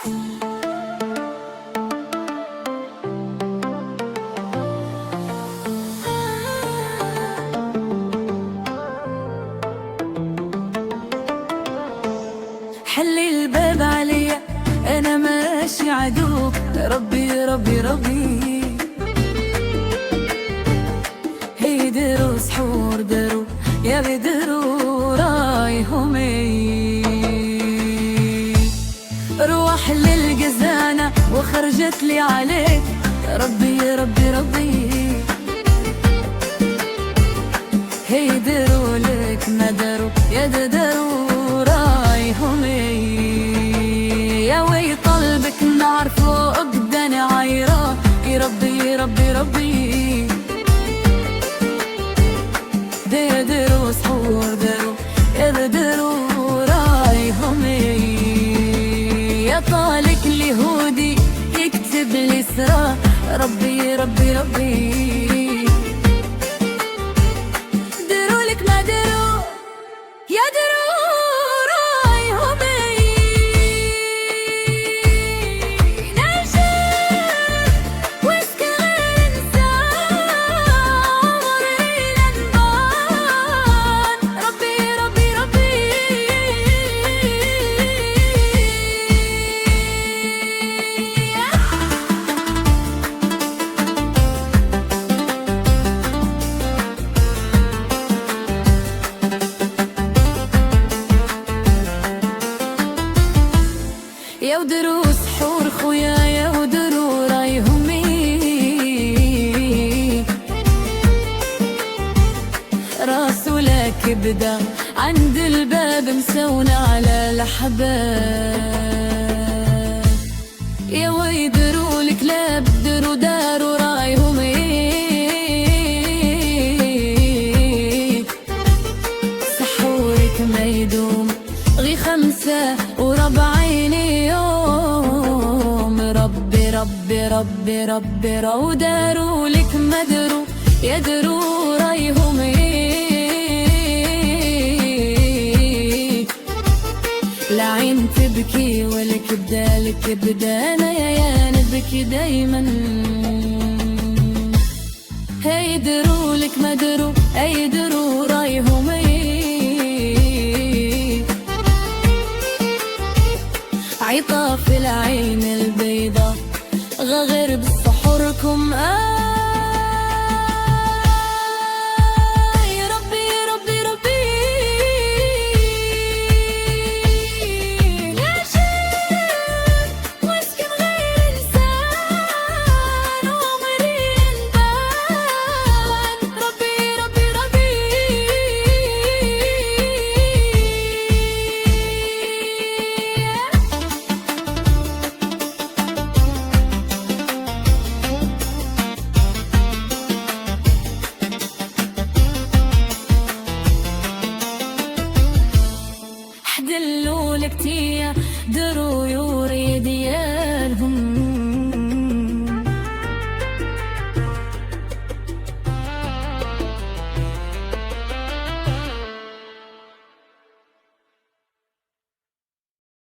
حلي الباب عليا انا ماشي عدوك، ربي ربي ربي. هي درو سحور درو يا بدرو رايهم روح للجزانة وخرجت لي عليك، ربي ربي ربي. هي درو لك ما درو يا درو رايهم يا وي قلبك نعرفو أبدان عايرة، يا ربي ربي ربي. درو سحور درو يا درو رايهم يا طالك اليهودي يكتب لي سرا، ربي ربي ربي. درو لك ما درو يا درو رايهم نعشق واسكن غير انسان عمري لنبان، ربي ربي ربي. يا ودرو سحور خويا يا ودرو رايهم راسو لك بدا عند الباب مسونا على الأحباب، يا ويدرو لك لا بدرو دارو رايهم سحورك ما يدوم غي 5 وربعين يوم، ربي ربي ربي ربي رو دارو لك ما درو يا درو رايهم لا عين تبكي ولك بدالك بدانا يا نبكي دايما. هي درو لك ما درو اي درو رايهم عطاف العين البيضة غير بسحوركم يا ربي ربي ربي. نعشق واسكن غير انسان وعمري لنبان، ربي ربي ربي. دلولك تيا درو يوريديا